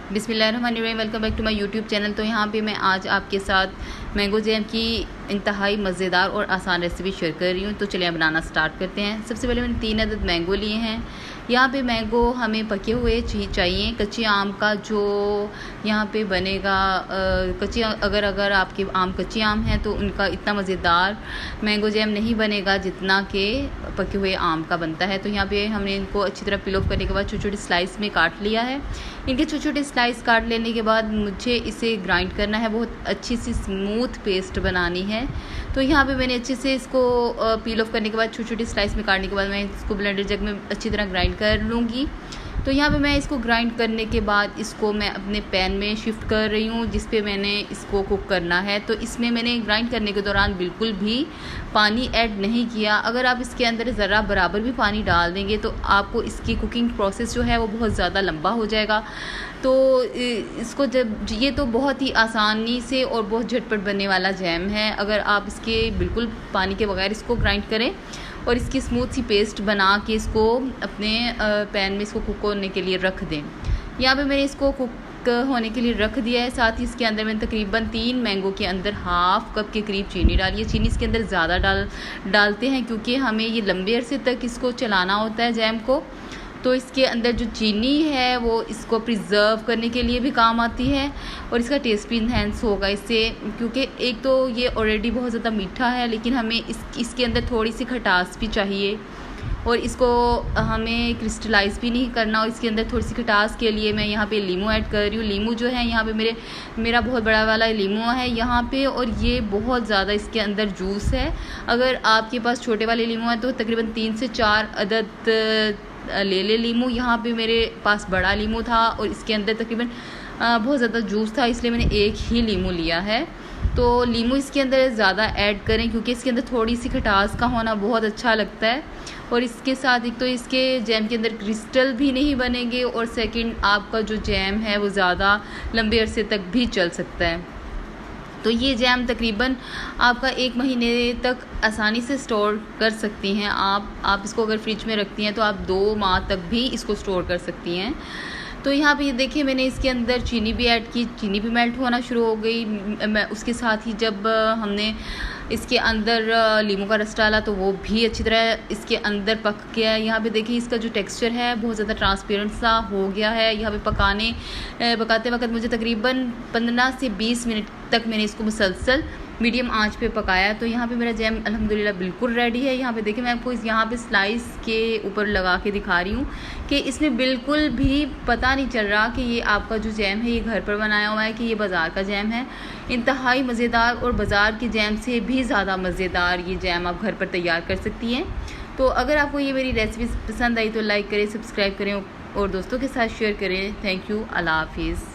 बिस्मिल्लाहिर्रहमानिर्रहीम। Welcome back to my YouTube channel. तो यहाँ पे मैं आज आपके साथ मैंगो जैम की इंतहाई मज़ेदार और आसान रेसिपी शेयर कर रही हूँ। तो चलिए बनाना स्टार्ट करते हैं। सबसे पहले मैंने 3 अदद मैंगो लिए हैं। यहाँ पे मैंगो हमें पके हुए चाहिए। कच्चे आम का जो यहाँ पे बनेगा, कच्चे अगर आपके आम कच्चे आम हैं तो उनका इतना मज़ेदार मैंगो जैम नहीं बनेगा जितना कि पके हुए आम का बनता है। तो यहाँ पे हमने इनको अच्छी तरह पिल ऑफ करने के बाद छोटे छोटे स्लाइस में काट लिया है। इनके छोटे छोटे स्लाइस काट लेने के बाद मुझे इसे ग्राइंड करना है, बहुत अच्छी सी स्मूथ पेस्ट बनानी है। तो यहाँ पे मैंने अच्छे से इसको पील ऑफ करने के बाद छोटे छोटे स्लाइस में काटने के बाद मैं इसको ब्लेंडर जग में अच्छी तरह ग्राइंड कर लूँगी। तो यहाँ पे मैं इसको ग्राइंड करने के बाद इसको मैं अपने पैन में शिफ्ट कर रही हूँ जिस पे मैंने इसको कुक करना है। तो इसमें मैंने ग्राइंड करने के दौरान बिल्कुल भी पानी ऐड नहीं किया। अगर आप इसके अंदर ज़रा बराबर भी पानी डाल देंगे तो आपको इसकी कुकिंग प्रोसेस जो है वो बहुत ज़्यादा लंबा हो जाएगा। तो इसको जब ये तो बहुत ही आसानी से और बहुत झटपट बनने वाला जैम है। अगर आप इसके बिल्कुल पानी के बगैर इसको ग्राइंड करें और इसकी स्मूथ सी पेस्ट बना के इसको अपने पैन में इसको कुक होने के लिए रख दें। यहाँ पे मैंने इसको कुक होने के लिए रख दिया है। साथ ही इसके अंदर मैंने तकरीबन 3 मैंगो के अंदर हाफ़ कप के करीब चीनी डाली है। चीनी इसके अंदर ज़्यादा डालते हैं क्योंकि हमें ये लंबे अरसे तक इसको चलाना होता है जैम को। तो इसके अंदर जो चीनी है वो इसको प्रिजर्व करने के लिए भी काम आती है और इसका टेस्ट भी इन्हेंस होगा इससे, क्योंकि एक तो ये ऑलरेडी बहुत ज़्यादा मीठा है लेकिन हमें इसके अंदर थोड़ी सी खटास भी चाहिए और इसको हमें क्रिस्टलाइज़ भी नहीं करना। और इसके अंदर थोड़ी सी खटास के लिए मैं यहाँ पे लीमू ऐड कर रही हूँ। लीमू जो है यहाँ पे मेरा बहुत बड़ा वाला लीमू है यहाँ पे, और ये बहुत ज़्यादा इसके अंदर जूस है। अगर आपके पास छोटे वाले लीमू हैं तो तकरीबन 3 से 4 अदद ले लीमू। यहाँ पे मेरे पास बड़ा लीमू था और इसके अंदर तकरीबन बहुत ज़्यादा जूस था, इसलिए मैंने एक ही लीमू लिया है। तो लीमू इसके अंदर ज़्यादा ऐड करें क्योंकि इसके अंदर थोड़ी सी खटास का होना बहुत अच्छा लगता है। और इसके साथ एक तो इसके जैम के अंदर क्रिस्टल भी नहीं बनेंगे और सेकंड आपका जो जैम है वो ज़्यादा लंबे अरसे तक भी चल सकता है। तो ये जैम तकरीबन आपका 1 महीने तक आसानी से स्टोर कर सकती हैं आप इसको अगर फ्रिज में रखती हैं तो आप 2 माह तक भी इसको स्टोर कर सकती हैं। तो यहाँ पे ये देखिए मैंने इसके अंदर चीनी भी ऐड की, चीनी भी मेल्ट होना शुरू हो गई। मैं उसके साथ ही जब हमने इसके अंदर लीमू का रस डाला तो वो भी अच्छी तरह इसके अंदर पक गया है। यहाँ पे देखिए इसका जो टेक्सचर है बहुत ज़्यादा ट्रांसपेरेंट सा हो गया है। यहाँ पे पकाते वक्त मुझे तकरीबन 15 से 20 मिनट तक मैंने इसको मुसलसल मीडियम आंच पे पकाया। तो यहाँ पे मेरा जैम अल्हम्दुलिल्लाह बिल्कुल रेडी है। यहाँ पे देखिए मैं आपको यहाँ पे स्लाइस के ऊपर लगा के दिखा रही हूँ कि इसमें बिल्कुल भी पता नहीं चल रहा कि ये आपका जो जैम है ये घर पर बनाया हुआ है कि ये बाज़ार का जैम है। इंतहाई मज़ेदार और बाज़ार के जैम से भी ज़्यादा मज़ेदार ये जैम आप घर पर तैयार कर सकती हैं। तो अगर आपको ये मेरी रेसिपी पसंद आई तो लाइक करें, सब्सक्राइब करें और दोस्तों के साथ शेयर करें। Thank you. अल्लाह हाफिज़।